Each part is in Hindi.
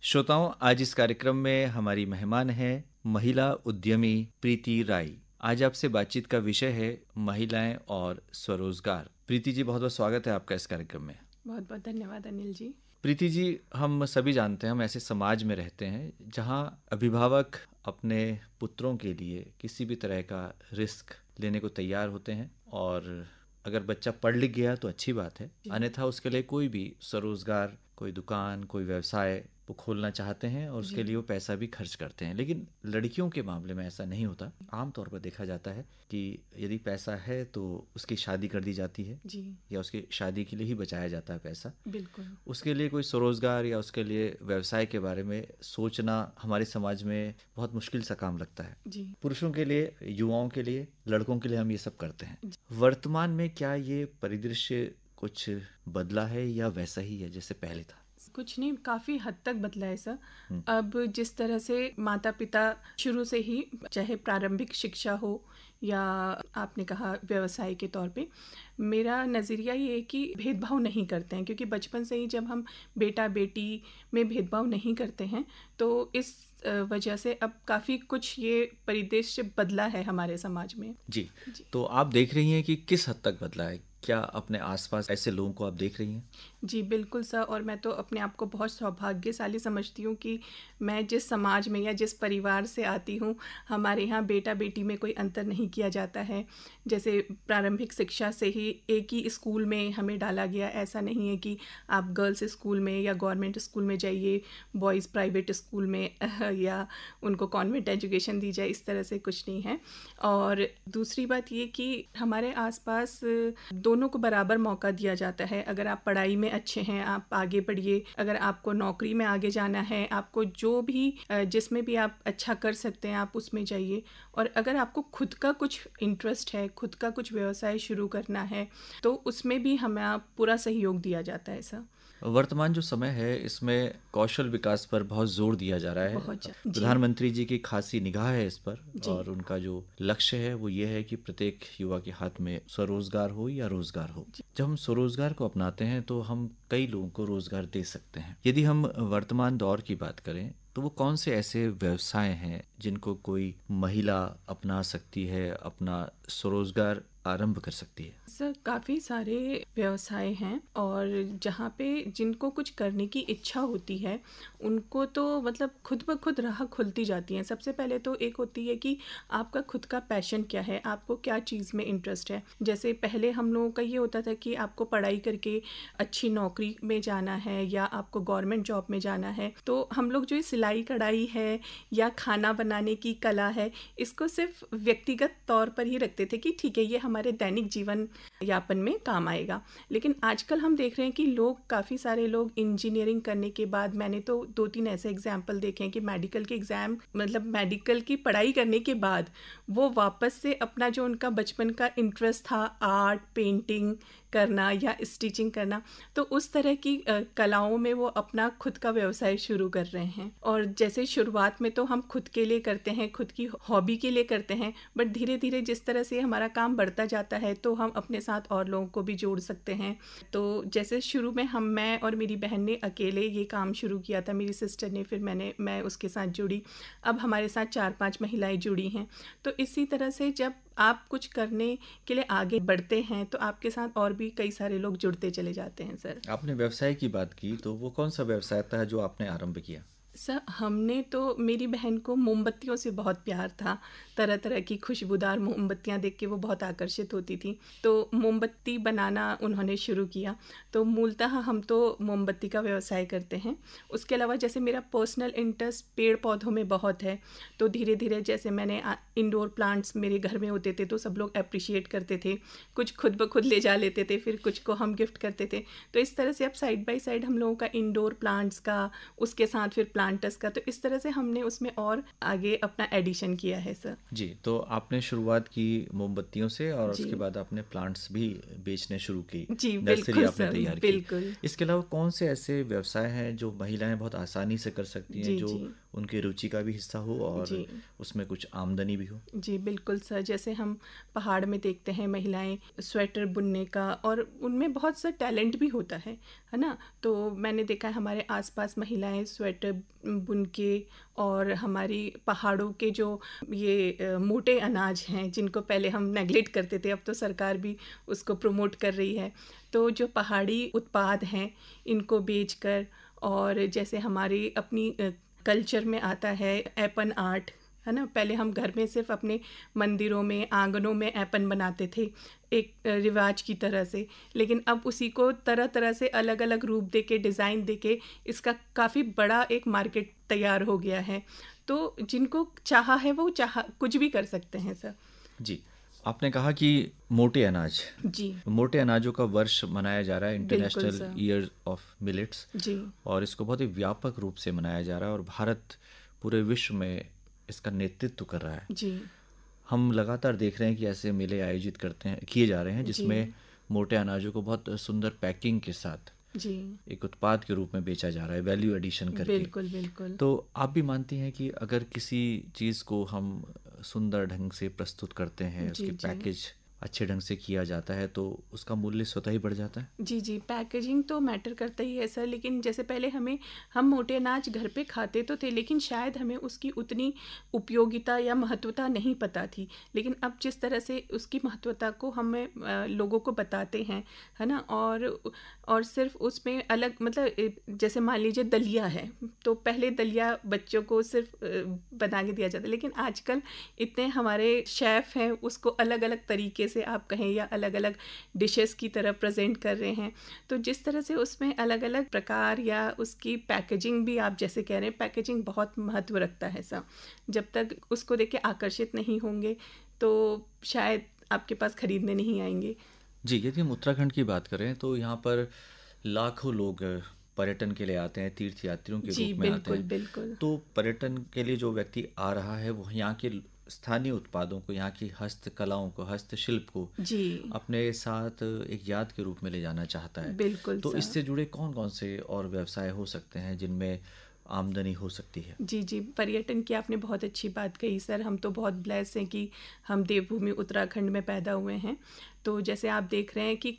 श्रोताओं, आज इस कार्यक्रम में हमारी मेहमान है महिला उद्यमी प्रीति राय। आज आपसे बातचीत का विषय है महिलाएं और स्वरोजगार। प्रीति जी, बहुत बहुत स्वागत है आपका इस कार्यक्रम में। बहुत बहुत धन्यवाद अनिल जी। प्रीति जी, हम सभी जानते हैं, हम ऐसे समाज में रहते हैं जहां अभिभावक अपने पुत्रों के लिए किसी भी तरह का रिस्क लेने को तैयार होते हैं, और अगर बच्चा पढ़ लिख गया तो अच्छी बात है, अन्यथा उसके लिए कोई भी स्वरोजगार, कोई दुकान, कोई व्यवसाय वो खोलना चाहते हैं और उसके लिए वो पैसा भी खर्च करते हैं। लेकिन लड़कियों के मामले में ऐसा नहीं होता। आमतौर पर देखा जाता है कि यदि पैसा है तो उसकी शादी कर दी जाती है जी। या उसकी शादी के लिए ही बचाया जाता है पैसा। बिल्कुल। उसके लिए कोई स्वरोजगार या उसके लिए व्यवसाय के बारे में सोचना हमारे समाज में बहुत मुश्किल सा काम लगता है। जी। पुरुषों के लिए, युवाओं के लिए, लड़कों के लिए हम ये सब करते हैं। वर्तमान में क्या ये परिदृश्य कुछ बदला है या वैसा ही है जैसे पहले था? कुछ नहीं, काफ़ी हद तक बदला है सर। अब जिस तरह से माता पिता शुरू से ही, चाहे प्रारंभिक शिक्षा हो या आपने कहा व्यवसाय के तौर पे, मेरा नज़रिया ये है कि भेदभाव नहीं करते हैं, क्योंकि बचपन से ही जब हम बेटा बेटी में भेदभाव नहीं करते हैं तो इस वजह से अब काफ़ी कुछ ये परिदृश्य बदला है हमारे समाज में। जी। तो आप देख रही हैं कि किस हद तक बदला है? क्या अपने आसपास ऐसे लोगों को आप देख रही हैं? जी बिल्कुल सर, और मैं तो अपने आप को बहुत सौभाग्यशाली समझती हूँ कि मैं जिस समाज में या जिस परिवार से आती हूँ, हमारे यहाँ बेटा बेटी में कोई अंतर नहीं किया जाता है। जैसे प्रारंभिक शिक्षा से ही एक ही स्कूल में हमें डाला गया, ऐसा नहीं है कि आप गर्ल्स स्कूल में या गवर्नमेंट स्कूल में जाइए, बॉयज़ प्राइवेट स्कूल में या उनको कॉन्वेंट एजुकेशन दी जाए, इस तरह से कुछ नहीं है। और दूसरी बात ये कि हमारे आसपास दोनों को बराबर मौका दिया जाता है। अगर आप पढ़ाई में अच्छे हैं, आप आगे बढ़िए। अगर आपको नौकरी में आगे जाना है, आपको जो भी जिसमें भी आप अच्छा कर सकते हैं, आप उसमें जाइए। और अगर आपको खुद का कुछ इंटरेस्ट है, खुद का कुछ व्यवसाय शुरू करना है, तो उसमें भी हमें पूरा सहयोग दिया जाता है सर। वर्तमान जो समय है इसमें कौशल विकास पर बहुत जोर दिया जा रहा है। प्रधानमंत्री जी की खासी निगाह है इस पर, और उनका जो लक्ष्य है वो ये है कि प्रत्येक युवा के हाथ में स्वरोजगार हो या रोजगार हो। जब हम स्वरोजगार को अपनाते हैं तो हम कई लोगों को रोजगार दे सकते हैं। यदि हम वर्तमान दौर की बात करें तो वो कौन से ऐसे व्यवसाय हैं जिनको कोई महिला अपना सकती है, अपना स्वरोजगार आरंभ कर सकती है? सर काफ़ी सारे व्यवसाय हैं, और जहाँ पे जिनको कुछ करने की इच्छा होती है उनको तो मतलब खुद ब खुद राह खुलती जाती हैं। सबसे पहले तो एक होती है कि आपका खुद का पैशन क्या है, आपको क्या चीज़ में इंटरेस्ट है। जैसे पहले हम लोगों का ये होता था कि आपको पढ़ाई करके अच्छी नौकरी में जाना है या आपको गवर्नमेंट जॉब में जाना है, तो हम लोग जो ये सिलाई कढ़ाई है या खाना बनाने की कला है, इसको सिर्फ व्यक्तिगत तौर पर ही रखते थे कि ठीक है, ये हमारे दैनिक जीवन यापन में काम आएगा। लेकिन आजकल हम देख रहे हैं कि लोग, काफ़ी सारे लोग इंजीनियरिंग करने के बाद, मैंने तो 2-3 ऐसे एग्जाम्पल देखे हैं कि मेडिकल के एग्ज़ाम, मतलब मेडिकल की पढ़ाई करने के बाद वो वापस से अपना जो उनका बचपन का इंटरेस्ट था, आर्ट, पेंटिंग करना या स्टिचिंग करना, तो उस तरह की कलाओं में वो अपना खुद का व्यवसाय शुरू कर रहे हैं। और जैसे शुरुआत में तो हम खुद के लिए करते हैं, खुद की हॉबी के लिए करते हैं, बट धीरे धीरे जिस तरह से हमारा काम बढ़ता जाता है तो हम अपने साथ और लोगों को भी जोड़ सकते हैं। तो जैसे शुरू में मैं और मेरी बहन ने अकेले ये काम शुरू किया था, मेरी सिस्टर ने, फिर मैं उसके साथ जुड़ी। अब हमारे साथ 4-5 महिलाएं जुड़ी हैं। तो इसी तरह से जब आप कुछ करने के लिए आगे बढ़ते हैं तो आपके साथ और भी कई सारे लोग जुड़ते चले जाते हैं सर। आपने व्यवसाय की बात की, तो वो कौन सा व्यवसाय था जो आपने आरंभ किया? सर हमने तो, मेरी बहन को मोमबत्तियों से बहुत प्यार था। तरह तरह की खुशबूदार मोमबत्तियां देख के वो बहुत आकर्षित होती थी, तो मोमबत्ती बनाना उन्होंने शुरू किया। तो मूलतः हम तो मोमबत्ती का व्यवसाय करते हैं। उसके अलावा जैसे मेरा पर्सनल इंटरेस्ट पेड़ पौधों में बहुत है, तो धीरे धीरे जैसे मैंने इंडोर प्लांट्स मेरे घर में होते थे तो सब लोग अप्रिशिएट करते थे, कुछ खुद ब खुद ले जा लेते थे, फिर कुछ को हम गिफ्ट करते थे। तो इस तरह से अब साइड बाय साइड हम लोगों का इंडोर प्लांट्स का, उसके साथ फिर प्लांटर्स का, तो इस तरह से हमने उसमें और आगे अपना एडिशन किया है सर। जी, तो आपने शुरुआत की मोमबत्तियों से और उसके बाद आपने प्लांट्स भी बेचने शुरू की। जी नर्सरी आपने सर, तैयार बिल्कुल। की। इसके अलावा कौन से ऐसे व्यवसाय हैं जो महिलाएं बहुत आसानी से कर सकती हैं, जो उनकी रुचि का भी हिस्सा हो और उसमें कुछ आमदनी भी हो? जी बिल्कुल सर, जैसे हम पहाड़ में देखते हैं महिलाएं स्वेटर बुनने का, और उनमें बहुत सा टैलेंट भी होता है ना। तो मैंने देखा है हमारे आसपास महिलाएं स्वेटर बुन के, और हमारी पहाड़ों के जो ये मोटे अनाज हैं जिनको पहले हम नेगलेक्ट करते थे, अब तो सरकार भी उसको प्रमोट कर रही है। तो जो पहाड़ी उत्पाद हैं इनको बेचकर, और जैसे हमारी अपनी कल्चर में आता है एपन आर्ट, है ना। पहले हम घर में सिर्फ अपने मंदिरों में, आंगनों में एपन बनाते थे एक रिवाज की तरह से, लेकिन अब उसी को तरह तरह से अलग अलग रूप देके, डिज़ाइन देके इसका काफ़ी बड़ा एक मार्केट तैयार हो गया है। तो जिनको चाहा है वो चाहा कुछ भी कर सकते हैं सर। जी, आपने कहा कि मोटे अनाज, जी मोटे अनाजों का वर्ष मनाया जा रहा है, बिल्कुल international sir. Year of millets, जी और इसको बहुत ही व्यापक रूप से मनाया जा रहा है और भारत पूरे विश्व में इसका नेतृत्व कर रहा है। जी हम लगातार देख रहे हैं कि ऐसे मेले आयोजित किए जा रहे हैं जी जिसमें मोटे अनाजों को बहुत सुंदर पैकिंग के साथ जी एक उत्पाद के रूप में बेचा जा रहा है, वैल्यू एडिशन करके। बिल्कुल बिल्कुल। तो आप भी मानती हैं कि अगर किसी चीज़ को हम सुंदर ढंग से प्रस्तुत करते हैं, जी उसकी जी पैकेज अच्छे ढंग से किया जाता है, तो उसका मूल्य स्वतः ही बढ़ जाता है? जी जी, पैकेजिंग तो मैटर करता ही है सर। लेकिन जैसे पहले हम मोटे अनाज घर पे खाते तो थे, लेकिन शायद हमें उसकी उतनी उपयोगिता या महत्वता नहीं पता थी। लेकिन अब जिस तरह से उसकी महत्वता को हमें लोगों को बताते हैं, है ना। और सिर्फ उसमें अलग मतलब जैसे मान लीजिए दलिया है, तो पहले दलिया बच्चों को सिर्फ बना के दिया जाता, लेकिन आजकल इतने हमारे शेफ़ हैं उसको अलग अलग तरीके से आप कहें या अलग अलग डिशेस की तरह प्रेजेंट कर रहे हैं। तो जिस तरह से उसमें अलग अलग प्रकार या उसकी पैकेजिंग भी, आप जैसे कह रहे हैं, पैकेजिंग बहुत महत्व रखता है सब। जब तक उसको देख के आकर्षित नहीं होंगे तो शायद आपके पास खरीदने नहीं आएंगे। जी, यदि हम उत्तराखंड की बात करें तो यहाँ पर लाखों लोग पर्यटन के लिए आते हैं, तीर्थ यात्रियों के जी रूप में आते बिल्कुल हैं। बिल्कुल। तो पर्यटन के लिए जो व्यक्ति आ रहा है वो यहाँ के स्थानीय उत्पादों को, यहाँ की हस्तकलाओं को, हस्तशिल्प को जी अपने साथ एक याद के रूप में ले जाना चाहता है। बिल्कुल तो सर। इससे जुड़े कौन कौन से और व्यवसाय हो सकते हैं जिनमें आमदनी हो सकती है? जी जी, पर्यटन की आपने बहुत अच्छी बात कही सर। हम तो बहुत ब्लेस हैं कि हम देवभूमि उत्तराखंड में पैदा हुए हैं। तो जैसे आप देख रहे हैं कि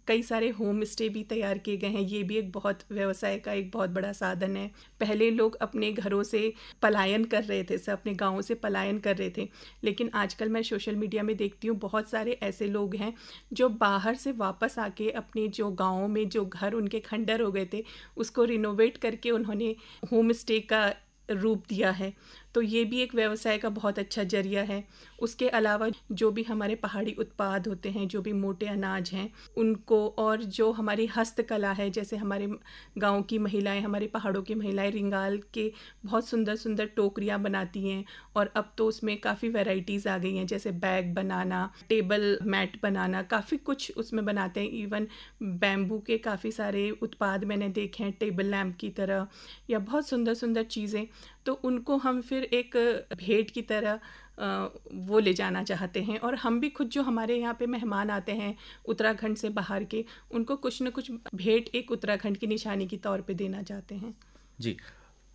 कई सारे होम स्टे भी तैयार किए गए हैं, ये भी एक बहुत व्यवसाय का एक बहुत बड़ा साधन है। पहले लोग अपने घरों से पलायन कर रहे थे, सब अपने गाँवों से पलायन कर रहे थे, लेकिन आजकल मैं सोशल मीडिया में देखती हूँ बहुत सारे ऐसे लोग हैं जो बाहर से वापस आके अपने जो गाँव में जो घर उनके खंडर हो गए थे उसको रिनोवेट करके उन्होंने होम स्टे का रूप दिया है। तो ये भी एक व्यवसाय का बहुत अच्छा जरिया है। उसके अलावा जो भी हमारे पहाड़ी उत्पाद होते हैं, जो भी मोटे अनाज हैं उनको, और जो हमारी हस्तकला है, जैसे हमारे गांव की महिलाएं, हमारी पहाड़ों की महिलाएं रिंगाल के बहुत सुंदर सुंदर टोकरियां बनाती हैं, और अब तो उसमें काफ़ी वैरायटीज़ आ गई हैं, जैसे बैग बनाना, टेबल मैट बनाना, काफ़ी कुछ उसमें बनाते हैं। इवन बैम्बू के काफ़ी सारे उत्पाद मैंने देखे हैं, टेबल लैम्प की तरह, या बहुत सुंदर सुंदर चीज़ें। तो उनको हम फिर एक भेंट की तरह वो ले जाना चाहते हैं, और हम भी खुद जो हमारे यहाँ पे मेहमान आते हैं उत्तराखंड से बाहर के, उनको कुछ न कुछ भेंट एक उत्तराखंड की निशानी के तौर पे देना चाहते हैं। जी,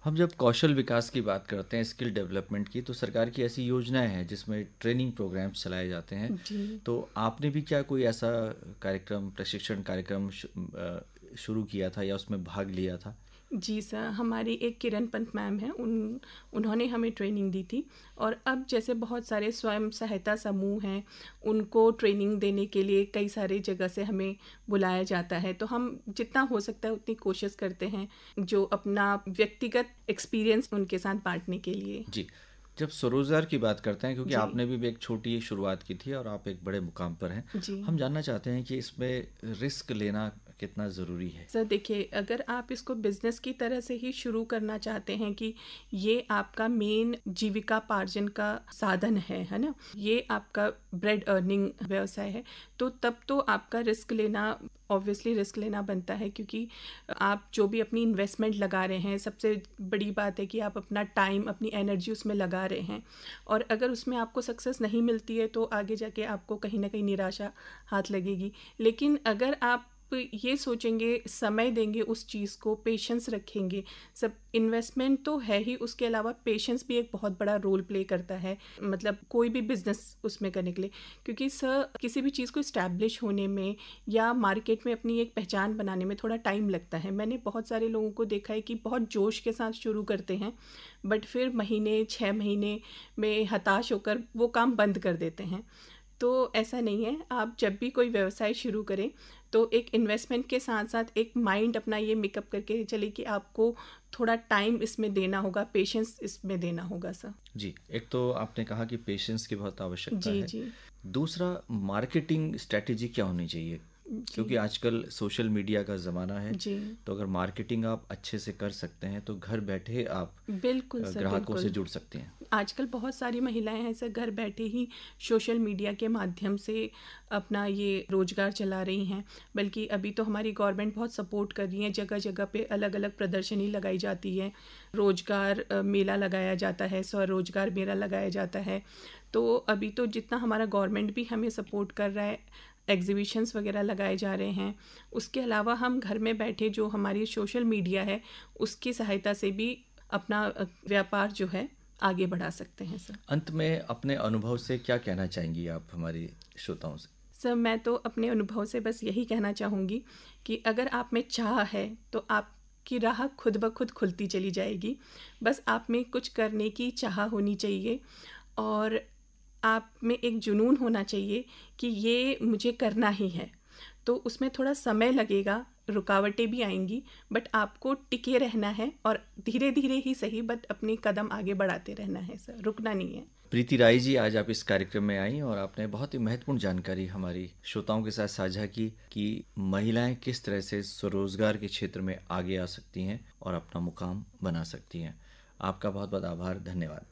हम जब कौशल विकास की बात करते हैं, स्किल डेवलपमेंट की, तो सरकार की ऐसी योजनाएं हैं जिसमें ट्रेनिंग प्रोग्राम्स चलाए जाते हैं। जी तो आपने भी क्या कोई ऐसा कार्यक्रम, प्रशिक्षण कार्यक्रम शुरू किया था या उसमें भाग लिया था? जी सर, हमारी एक किरण पंत मैम हैं, उन्होंने हमें ट्रेनिंग दी थी। और अब जैसे बहुत सारे स्वयं सहायता समूह हैं, उनको ट्रेनिंग देने के लिए कई सारे जगह से हमें बुलाया जाता है। तो हम जितना हो सकता है उतनी कोशिश करते हैं जो अपना व्यक्तिगत एक्सपीरियंस उनके साथ बांटने के लिए। जी, जब स्वरोजगार की बात करते हैं, क्योंकि जी आपने भी एक छोटी शुरुआत की थी और आप एक बड़े मुकाम पर हैं, जी हम जानना चाहते हैं कि इसमें रिस्क लेना कितना ज़रूरी है? सर देखिए, अगर आप इसको बिजनेस की तरह से ही शुरू करना चाहते हैं कि ये आपका मेन जीविकापार्जन का साधन है ना, ये आपका ब्रेड अर्निंग व्यवसाय है, तो तब तो आपका रिस्क लेना, ऑब्वियसली रिस्क लेना बनता है। क्योंकि आप जो भी अपनी इन्वेस्टमेंट लगा रहे हैं, सबसे बड़ी बात है कि आप अपना टाइम, अपनी एनर्जी उसमें लगा रहे हैं, और अगर उसमें आपको सक्सेस नहीं मिलती है तो आगे जाके आपको कहीं ना कहीं निराशा हाथ लगेगी। लेकिन अगर आप ये सोचेंगे, समय देंगे उस चीज़ को, पेशेंस रखेंगे, सब इन्वेस्टमेंट तो है ही, उसके अलावा पेशेंस भी एक बहुत बड़ा रोल प्ले करता है, मतलब कोई भी बिज़नेस उसमें करने के लिए। क्योंकि सर किसी भी चीज़ को इस्टेब्लिश होने में या मार्केट में अपनी एक पहचान बनाने में थोड़ा टाइम लगता है। मैंने बहुत सारे लोगों को देखा है कि बहुत जोश के साथ शुरू करते हैं, बट फिर महीने 6 महीने में हताश होकर वो काम बंद कर देते हैं। तो ऐसा नहीं है, आप जब भी कोई व्यवसाय शुरू करें तो एक इन्वेस्टमेंट के साथ साथ एक माइंड अपना ये मेकअप करके चले कि आपको थोड़ा टाइम इसमें देना होगा, पेशेंस इसमें देना होगा सर। जी, एक तो आपने कहा कि पेशेंस की बहुत आवश्यकता जी है। जी दूसरा, मार्केटिंग स्ट्रेटजी क्या होनी चाहिए? क्योंकि जी आजकल सोशल मीडिया का ज़माना है, जी तो अगर मार्केटिंग आप अच्छे से कर सकते हैं तो घर बैठे आप बिल्कुल सर, ग्राहकों से बिल्कुल। जुड़ सकते हैं। आजकल बहुत सारी महिलाएं हैं सर, घर बैठे ही सोशल मीडिया के माध्यम से अपना ये रोजगार चला रही हैं। बल्कि अभी तो हमारी गवर्नमेंट बहुत सपोर्ट कर रही है, जगह जगह पे अलग अलग प्रदर्शनी लगाई जाती है, रोजगार मेला लगाया जाता है, स्वरोजगार मेला लगाया जाता है। तो अभी तो जितना हमारा गवर्नमेंट भी हमें सपोर्ट कर रहा है, एग्जीबिशंस वगैरह लगाए जा रहे हैं। उसके अलावा हम घर में बैठे जो हमारी सोशल मीडिया है उसकी सहायता से भी अपना व्यापार जो है आगे बढ़ा सकते हैं सर। अंत में अपने अनुभव से क्या कहना चाहेंगी आप हमारे श्रोताओं से? सर मैं तो अपने अनुभव से बस यही कहना चाहूँगी कि अगर आप में चाह है तो आपकी राह खुद ब खुद खुलती चली जाएगी। बस आप में कुछ करने की चाह होनी चाहिए और आप में एक जुनून होना चाहिए कि ये मुझे करना ही है। तो उसमें थोड़ा समय लगेगा, रुकावटें भी आएंगी, बट आपको टिके रहना है और धीरे धीरे ही सही बट अपने कदम आगे बढ़ाते रहना है सर, रुकना नहीं है। प्रीति राय जी, आज आप इस कार्यक्रम में आई और आपने बहुत ही महत्वपूर्ण जानकारी हमारी श्रोताओं के साथ साझा की कि महिलाएं किस तरह से स्वरोजगार के क्षेत्र में आगे आ सकती हैं और अपना मुकाम बना सकती हैं। आपका बहुत बहुत आभार, धन्यवाद।